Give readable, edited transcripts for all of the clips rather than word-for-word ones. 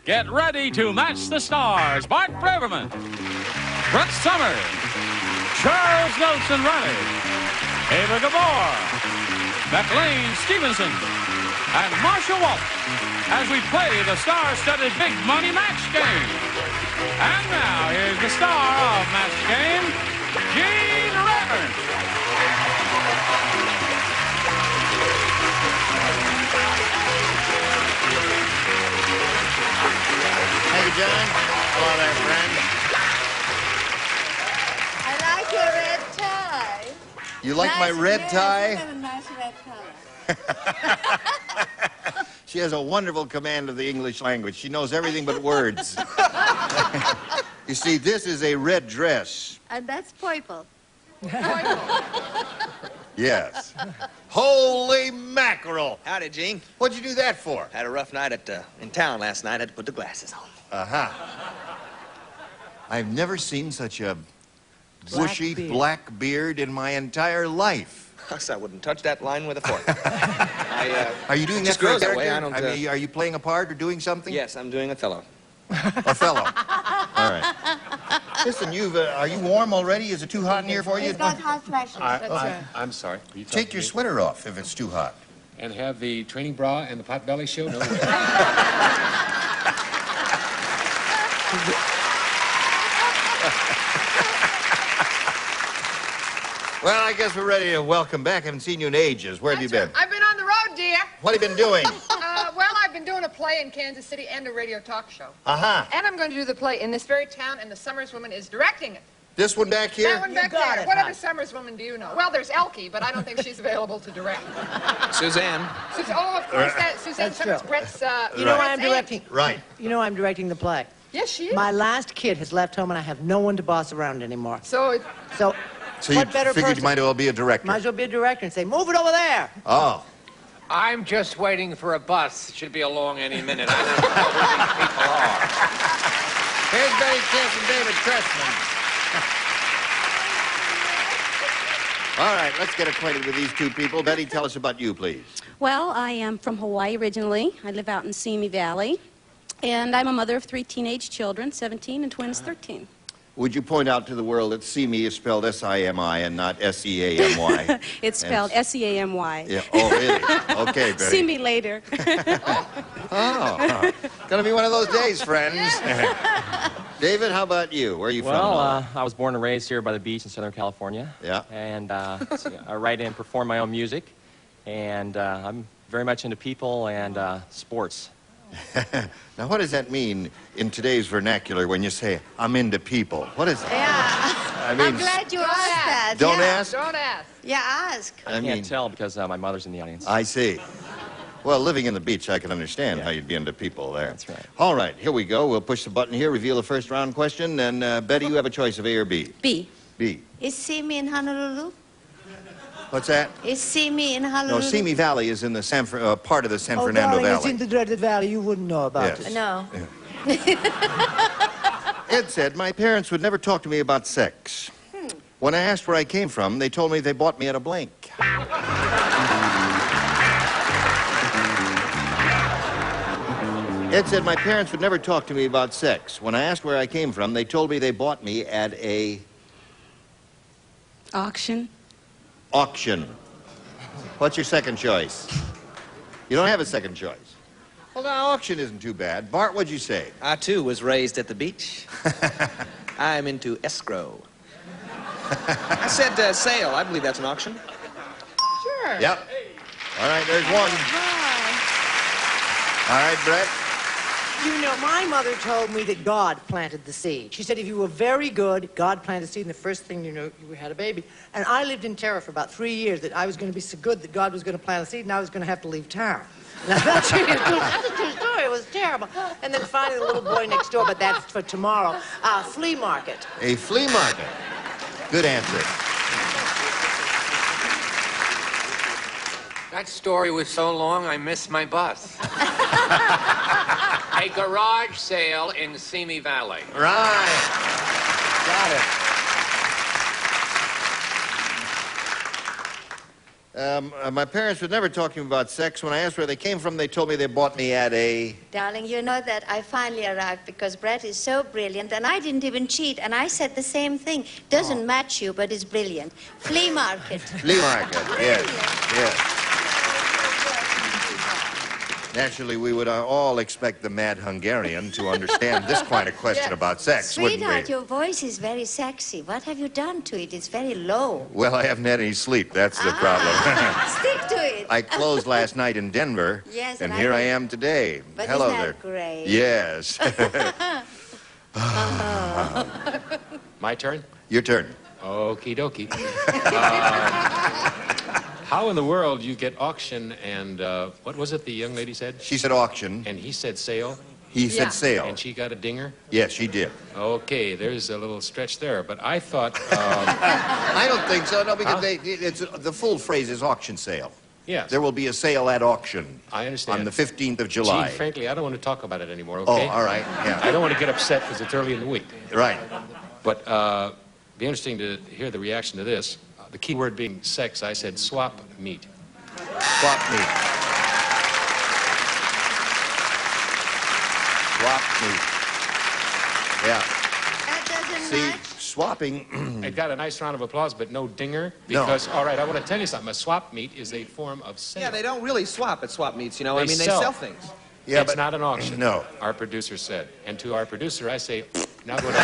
Get ready to match the stars. Bart Braverman, Brett Summers, Charles Nelson Reilly, Gabor, McLean, Stevenson, and Marcia, Wallace as we play the star-studded big money match game. And now, here's the star of match game, Reilly. Thank you, John. Hello there, friend. I like your red tie. You like my red tie? You have a nice red color. She has a wonderful command of the English language. She knows everything but words. You see, this is a red dress. And that's purple. Yes. Holy mackerel! Howdy, Gene. What'd you do that for? Had a rough night in town last night. Had to put the glasses on. Uh-huh. I've never seen such a bushy black beard in my entire life. I wouldn't touch that line with a fork. Are you doing that just for a grows that character? way. I don't, mean, are you playing a part or doing something? Yes, I'm doing Othello. Othello. All right. Listen, are you warm already? Is it too hot in here for you? It's got hot flashes. I'm sorry. Take your sweater off if it's too hot. And have the training bra and the potbelly show? No way. Well, I guess we're ready to welcome back. I haven't seen you in ages. Where have you been? I've been on the road, dear. What have you been doing? Well, I've been doing a play in Kansas City and a radio talk show. Uh-huh. And I'm going to do the play in this very town, and the Summers woman is directing it. This one back here? That one back there. What other Summers woman do you know? Well, there's Elkie, but I don't think she's available to direct. Suzanne. Oh, of course, Suzanne Summers, Brett's, You know why I'm directing? Right. You know I'm directing the play. Yes, she is. My last kid has left home, and I have no one to boss around anymore. So So you figured you might as well be a director? Might as well be a director and say, move it over there. Oh. I'm just waiting for a bus. Should be along any minute. I don't know where these people are. Here's Betty Kiss and David Cressman. All right, let's get acquainted with these two people. Betty, tell us about you, please. Well, I am from Hawaii originally. I live out in Simi Valley. And I'm a mother of 3 teenage children, 17 and twins 13. Would you point out to the world that Simi is spelled S-I-M-I and not S-E-A-M-Y? It's spelled S-E-A-M-Y. Yeah. Oh, really? Okay, Betty. See me later. Oh. Gonna be one of those days, friends. David, how about you? Where are you from? Well, I was born and raised here by the beach in Southern California. Yeah. And I write and perform my own music. And I'm very much into people and sports. Now, what does that mean in today's vernacular when you say, I'm into people? What is that? Yeah. I mean, I'm glad you asked that. Don't yeah. ask? don't ask. Yeah, ask. I can't tell because my mother's in the audience. I see. Well, living in the beach, I can understand how you'd be into people there. That's right. All right, here we go. We'll push the button here, reveal the first round question, and Betty, you have a choice of A or B. B. B. Is Simi in Honolulu? What's that? Is Simi in Honolulu? No, Simi Valley is in the part of the San Fernando darling, Valley. it's in the dreaded valley. You wouldn't know about Yes. it. No. Ed said, my parents would never talk to me about sex. When I asked where I came from, they told me they bought me at a blank. Ed said, my parents would never talk to me about sex. When I asked where I came from, they told me they bought me at a... Auction. Auction. What's your second choice? You don't have a second choice. Well, now, auction isn't too bad. Bart, what'd you say? I, too, was raised at the beach. I'm into escrow. I said sale. I believe that's an auction. Sure. Yep. All right, there's one. All right, Brett. You know, my mother told me that God planted the seed. She said if you were very good, God planted the seed, and the first thing you know, you had a baby. And I lived in terror for about 3 years that I was going to be so good that God was going to plant a seed, and I was going to have to leave town. Now, that's a true story. It was terrible. And then finally, the little boy next door, but that's for tomorrow. Flea market. A flea market. Good answer. That story was so long, I missed my bus. A garage sale in Simi Valley. Right. Got it. My parents would never talk to me about sex. When I asked where they came from, they told me they bought me at a... Darling, you know that I finally arrived because Brett is so brilliant, and I didn't even cheat, and I said the same thing. Doesn't match you, but it's brilliant. Flea market. Flea market, yes, yes. Naturally, we would all expect the mad Hungarian to understand this kind of question about sex, wouldn't Sweetheart, we? your voice is very sexy. What have you done to it? It's very low. Well, I haven't had any sleep. That's the problem. Stick to it. I closed last night in Denver, Yes, and and here I I am today. But Hello isn't there. that great? Yes. My turn? Your turn. Okie dokie. How in the world you get auction and, what was it the young lady said? She said auction. And he said sale? He said sale. And she got a dinger? Yes, she did. Okay, there's a little stretch there, but I thought... I don't think so, no, because the full phrase is auction sale. Yes. There will be a sale at auction. I understand. On the 15th of July. Gee, frankly, I don't want to talk about it anymore, okay? Oh, all right, yeah. I don't want to get upset because it's early in the week. Right. But be interesting to hear the reaction to this. The key word being sex, I said swap meet. Swap meet. Swap meet. Yeah. That doesn't See, match. swapping... It got a nice round of applause, but no dinger. Because, all right, I want to tell you something. A swap meet is a form of sale. Yeah, they don't really swap at swap meets, you know. They I mean, sell. they sell things. Yeah, it's but not an auction. No. Our producer said. And to our producer, I say, now go to All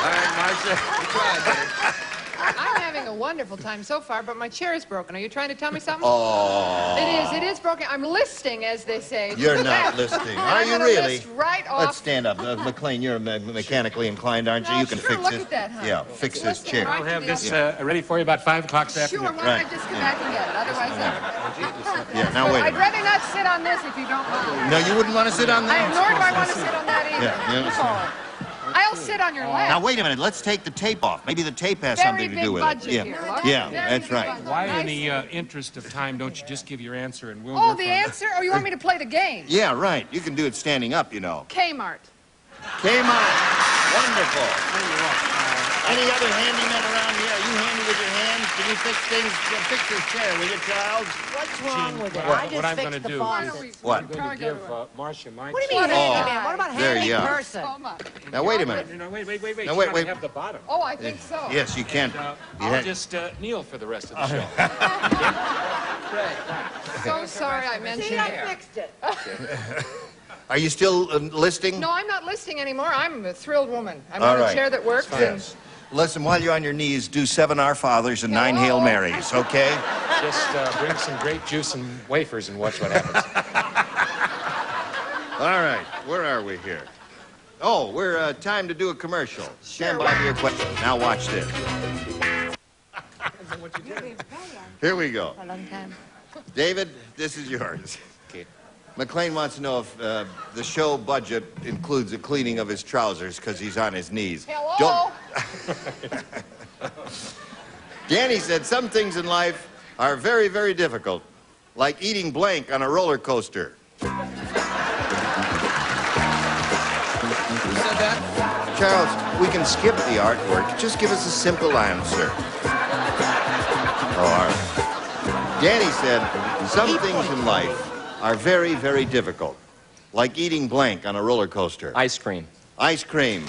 right, Marcia, you tried, buddy. I'm having a wonderful time so far, but my chair is broken. Are you trying to tell me something? Oh. It is broken. I'm listing, as they say. You're not listening. Are I'm you gonna really? list right off. Let's stand up. McLean, you're mechanically inclined, aren't you? No, You can sure, fix look this. at that, huh? Yeah, fix this Listen, chair. right I'll have to this the ready for you about 5 o'clock this Sure, why afternoon. don't I just come back and get it? Otherwise, Yeah, now wait a I'd minute. rather not sit on this if you don't mind. No, you wouldn't want to sit on Nor that? do I want to sit on that either. Yeah, you understand. I'll sit on your lap. Now, wait a minute. Let's take the tape off. Maybe the tape has Very something to big do with budget it. here, Yeah, look. yeah, Very that's big right. budget. Why, in Nice. the interest of time, don't you just give your answer and we'll Oh, work the on it? answer? Oh, you want me to play the game? Yeah, right. You can do it standing up, you know. Kmart. Kmart. Wonderful. Any other handymen around here? Are you handy with your hands? Can you fix things? Fix this chair, will you, Charles? What's wrong with it? What I I'm just gonna fixed the do faucet. is What? I'm going to give Marcia my What do you mean, Oh. handyman? What about There handy you are. person? So much. Now, wait a minute. No, wait. Now, You wait, gotta wait. have the bottom. Oh, I think so. Yes, you can. I'll just kneel for the rest of the show. So sorry I mentioned See, I it. fixed it. Are you still listing? No, I'm not listing anymore. I'm a thrilled woman. I'm All on a right. chair that works. Yes. Listen, while you're on your knees, do 7 Our Fathers and 9 Hail Marys, okay? Just bring some grape juice and wafers and watch what happens. All right, where are we here? Oh, we're time to do a commercial. Stand by for your question. Now watch this. Here we go. A long time. David, this is yours. Okay. McLean wants to know if the show budget includes the cleaning of his trousers because he's on his knees. Hello? Danny said some things in life are very, very difficult, like eating blank on a roller coaster. Who said that? Charles, we can skip the artwork. Just give us a simple answer. Oh, all right. Danny said some things in life are very, very difficult, like eating blank on a roller coaster. Ice cream. Ice cream.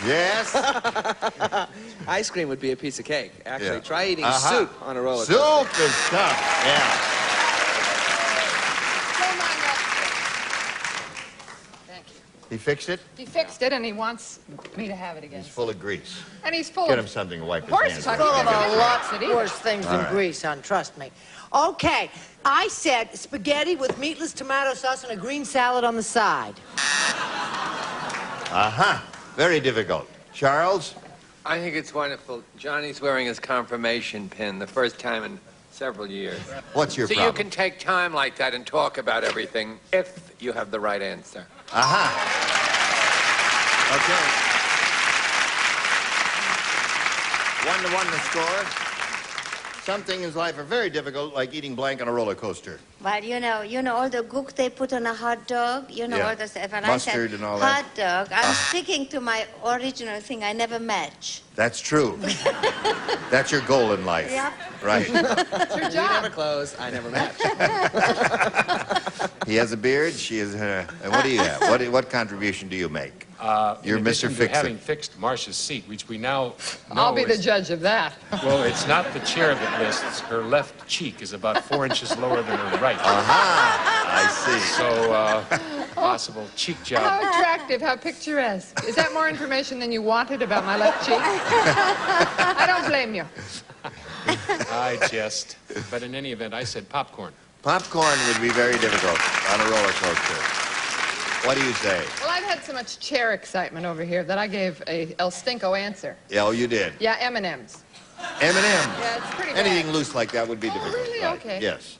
Yes? Ice cream would be a piece of cake. Actually, Yeah. try eating Uh-huh. soup on a roller coaster. Soup is tough, yeah. Don't mind that. Thank you. He fixed it? He fixed it, and he wants me to have it again. He's full of grease. And he's full Get of him something to wipe his horse hands tuck. with. Full of a lot Either. worse things than right. grease, hon, trust me. Okay, I said spaghetti with meatless tomato sauce and a green salad on the side. Uh-huh. Very difficult. Charles? I think it's wonderful. Johnny's wearing his confirmation pin, the first time in several years. What's your So problem? you can take time like that and talk about everything if you have the right answer. Uh-huh. Okay. 1-1 the score. Some things in life are very difficult, like eating blank on a roller coaster. Well, you know all the gook they put on a hot dog? You know, Yeah. all the stuff. And Mustard I said, and all hot that. dog. I'm sticking to my original thing. I never match. That's true. That's your goal in life. Yeah. Right. It's your You job. never close, I never match. He has a beard. She is. And what do you have? What contribution do you make? You're In Mr. addition to Fix-It. having fixed Marcia's seat, which we now know I'll be the is- judge of that. Well, it's not the chair that lists. Her left cheek is about 4 inches lower than her right. I see. So, possible cheek job. How attractive, how picturesque. Is that more information than you wanted about my left cheek? I don't blame you. I jest. But in any event, I said popcorn. Popcorn would be very difficult on a roller coaster. What do you say? Well, I've had so much chair excitement over here that I gave a El Stinko answer. Yeah, oh, you did. Yeah, M&M's. M&M. Yeah, it's pretty bad. Anything loose like that would be difficult. really? Right. Okay. Yes.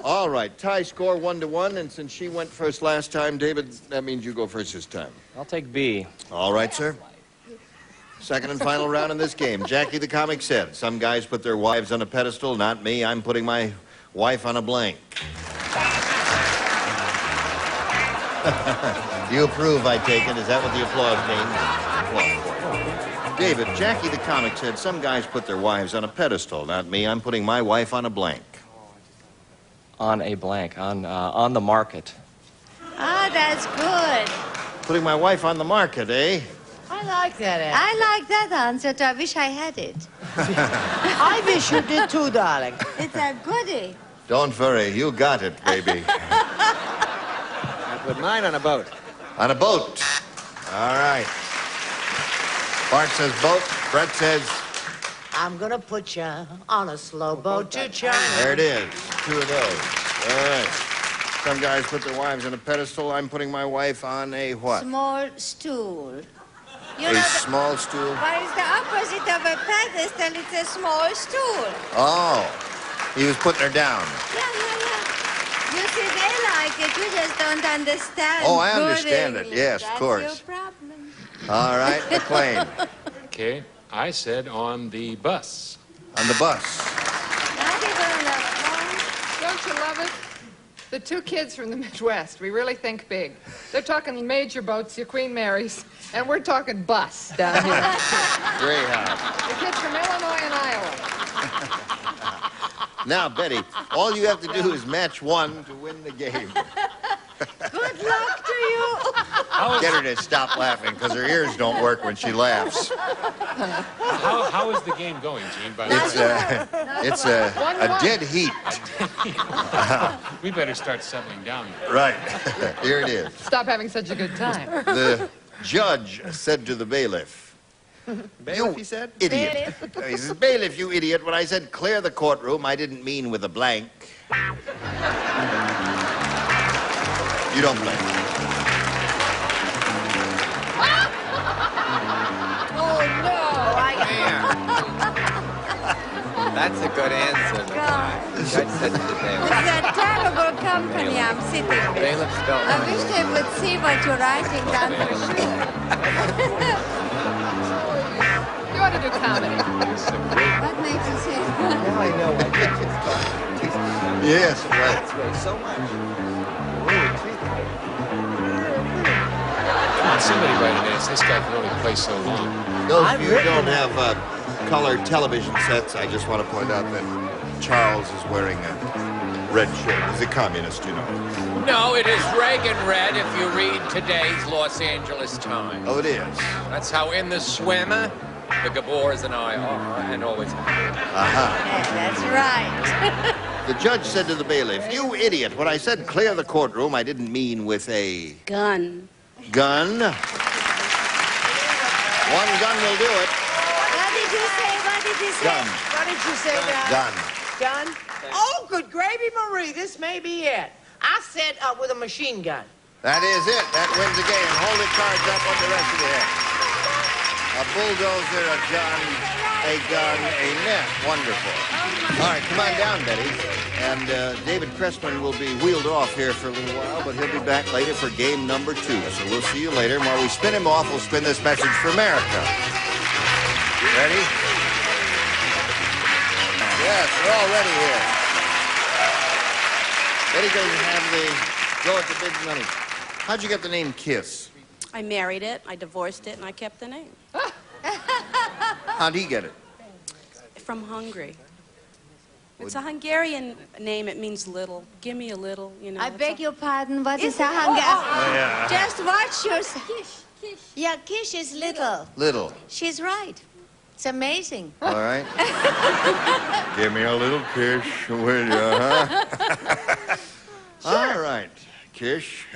All right. Tie score 1-1, and since she went first last time, David, that means you go first this time. I'll take B. All right, sir. Second and final round in this game. Jackie the comic said, some guys put their wives on a pedestal. Not me. I'm putting my wife on a blank. You approve, I take it. Is that what the applause means? Applause. David, Jackie the comic said, some guys put their wives on a pedestal. Not me. I'm putting my wife on a blank. On a blank. On the market. Ah, that's good. Putting my wife on the market, eh? I like that answer. I like that answer. I wish I had it. I wish you did too, darling. It's a goodie. Don't worry. You got it, baby. I put mine on a boat. On a boat. All right. Bart says boat. Brett says... I'm gonna put you on a slow boat to China. There it is. 2 of those. All right. Some guys put their wives on a pedestal. I'm putting my wife on a what? Small stool. You A know small stool. what is the opposite of a pedestal? It's a small stool. Oh. He was putting her down. Yeah. You see, they like it. You just don't understand. Oh, I good understand it. English. Yes, of That's course. your problem. All right, McLean. Okay. I said on the bus. On the bus. Not even on the phone. Don't you love it? The 2 kids from the Midwest, we really think big. They're talking major boats, your Queen Mary's, and we're talking bus down here. Greyhound. The kids from Illinois and Iowa. Now, Betty, all you have to do is match 1 to win the game. Good luck to you. Get her to stop laughing, because her ears don't work when she laughs. How is the game going, Gene? By the It's a dead heat. We better start settling down. Right. Here it is. Stop having such a good time. The judge said to the bailiff, Bailiff, he said? idiot. He says, bailiff, you idiot. When I said clear the courtroom, I didn't mean with a blank. You don't blame me. Oh, no! That's a good answer. The judge said to the bailiff. It's a terrible company I'm sitting with. Bailiff spelled I wish they would see what you're writing down for sure. You ought to do comedy. What makes you say that? Now I know why judges talk. Yes, right. That's way so much. Come on, somebody write an answer. This guy can only play so long. Those of you who don't have color television sets, I just want to point out that Charles is wearing a red shirt. He's a communist, you know. No, it is Reagan red if you read today's Los Angeles Times. Oh, it is. That's how in the swimmer, the Gabors and I are, and always have been. Aha. Yeah, that's right. The judge said to the bailiff, you idiot. When I said clear the courtroom, I didn't mean with a Gun. gun. 1 gun will do it. What did you say? What did you say? Gun. What did you say, darling? Gun. Gun? Oh, good gravy, Marie. This may be it. I said with a machine gun. That is it. That wins the game. Hold the cards up on the rest of the head. A bulldozer, a gun, a net. Wonderful. All right, come on down, Betty. And David Cressman will be wheeled off here for a little while, but he'll be back later for game number 2. So we'll see you later. And while we spin him off, we'll spin this message for America. Ready? Yeah. Yes, we're all ready here. Betty goes to have the go at the big money. How'd you get the name Kiss? I married it, I divorced it, and I kept the name. How'd he get it? From Hungary. It's a Hungarian name. It means little. Give me a little, you know. I beg your pardon. What is a Hungarian? Yeah. Just watch yourself. Kish. Yeah, Kish is little. Little. She's right. It's amazing. All right. Give me a little kiss, will you, huh? All right, Kish.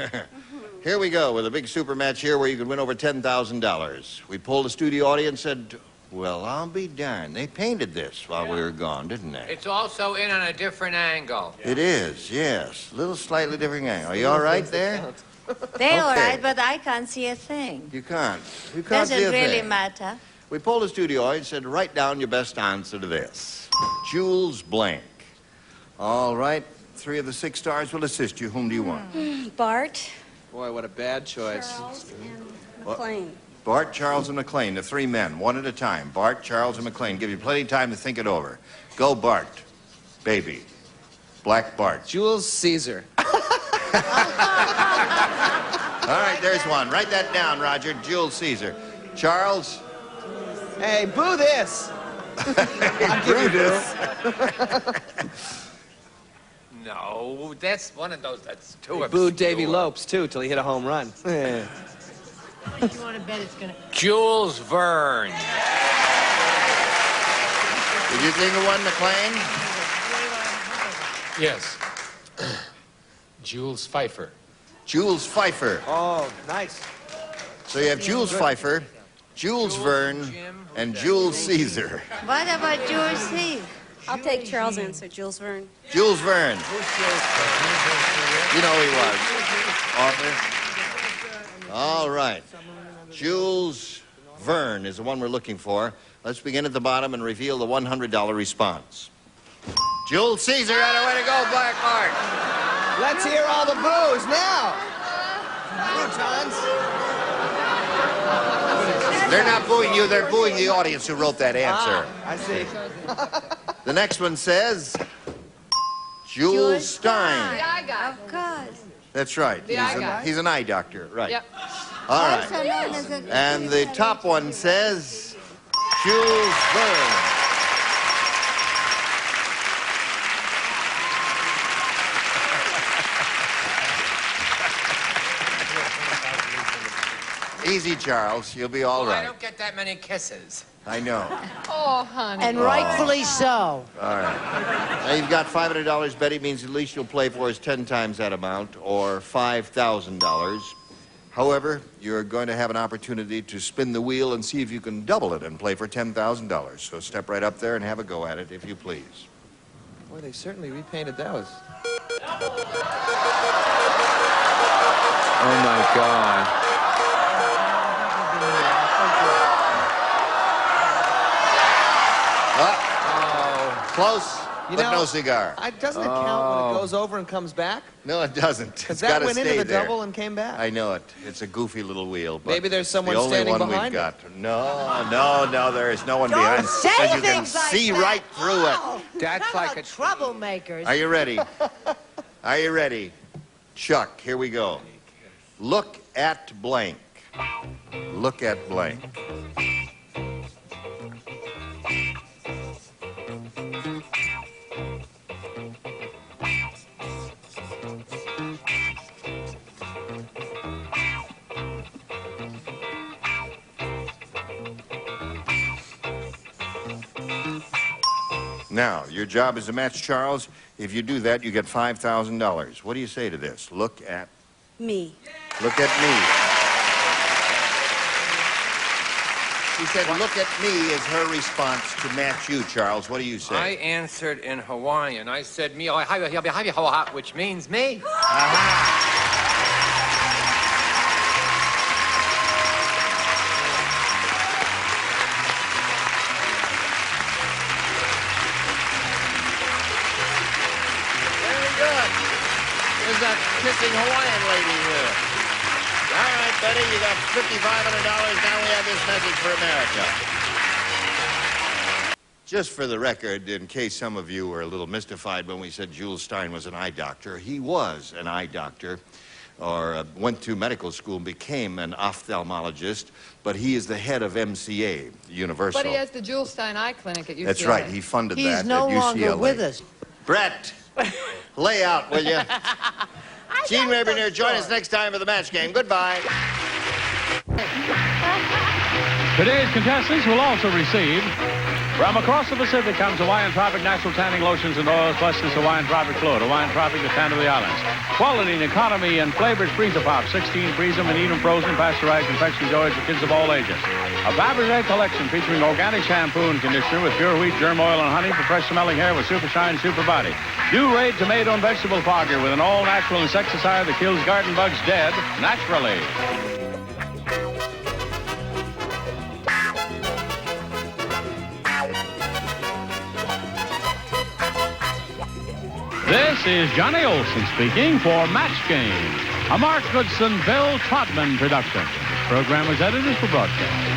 Here we go with a big super match here where you could win over $10,000. We polled the studio audience and said, well, I'll be darned. They painted this while we were gone, didn't they? It's also in on a different angle. It is, yes. A little slightly different angle. Are you all right there? They're all Okay. right, but I can't see a thing. You can't. You can't see Doesn't a really thing. matter. We polled the studio audience and said, write down your best answer to this. Jules blank. All right. 3 of the 6 stars will assist you. Whom do you want? Bart, Boy, what a bad choice. Charles, and McLean. Bart, Charles, and McLean, the 3 men, one at a time. Bart, Charles, and McLean. Give you plenty of time to think it over. Go, Bart. Baby. Black Bart. Jules Caesar. All right, there's one. Write that down, Roger. Jules Caesar. Charles. Hey, boo this. Brutus. No, that's one of those. That's too obscure. Booed Davy Lopes, too, till he hit a home run. What do you want to bet it's going to... Jules Verne. Did you think of one, McLean? Yes. Jules Pfeiffer. Jules Pfeiffer. Oh, nice. So you have Jules Pfeiffer, Jules Verne, and Jules Caesar. What about Jules C? I'll take Charles' answer, Jules Verne. Jules Verne. You know who he was. Author. All right. Jules Verne is the one we're looking for. Let's begin at the bottom and reveal the $100 response. Jules Caesar, got a way to go, Black Bart. Let's hear all the boos now. Croutons. They're not booing you, they're booing the audience who wrote that answer. I see. The next one says Jules Stein. The eye guy. Of course. That's right. The eye guy. He's an eye doctor, right. Yep. All Also right. known as a... And the top one says Jules Verne. Easy, Charles. You'll be all I right. don't get that many kisses. I know. Oh, honey. And rightfully so. All right. Now you've got $500. Betty means at least you'll play for is 10 times that amount, or $5,000. However, you're going to have an opportunity to spin the wheel and see if you can double it and play for $10,000. So step right up there and have a go at it, if you please. Boy, they certainly repainted those. Oh, my God. Close, You but know, no cigar. Doesn't it count when it goes over and comes back? No, it doesn't. Because It's that got to went stay into the there. double and came back. I know it. It's a goofy little wheel. But Maybe there's someone the only standing one behind we've it. got. No, there is no one Don't behind. say So you can things like see that. right through Oh, That's talk like about a- troublemakers. it. Are you ready? Are you ready? Chuck, here we go. Look at blank. Look at blank. Now, your job is to match Charles. If you do that, you get $5,000. What do you say to this? Look at Me. me. She said, look at me is her response to match you, Charles. What do you say? I answered in Hawaiian. I said, me, which means me. Very good. There's that kissing Hawaiian lady here. All right, Betty, you got $5,500. Now we have this message for America. Just for the record, in case some of you were a little mystified when we said Jules Stein was an eye doctor, he was an eye doctor, or went to medical school and became an ophthalmologist, but he is the head of MCA, Universal. But he has the Jules Stein Eye Clinic at UCLA. That's right, he funded that He's no at UCLA. longer with us. Brett, lay out, will you? Gene Rabernier, join us next time for the match game. Goodbye. Today's contestants will also receive, from across the Pacific comes Hawaiian Tropic Natural Tanning Lotions and Oils, plus this Hawaiian Tropic Float, Hawaiian Tropic to tan to the islands. Quality and economy and flavored freezer pop, 16 freeze them and eat them frozen, pasteurized confection joys for kids of all ages. A Fabergé collection featuring organic shampoo and conditioner with pure wheat, germ oil, and honey for fresh smelling hair with Super Shine Super Body. New Raid tomato and vegetable fogger with an all-natural insecticide that kills garden bugs dead naturally. This is Johnny Olson speaking for Match Game, a Mark Goodson, Bill Trotman production. This program was edited for broadcast.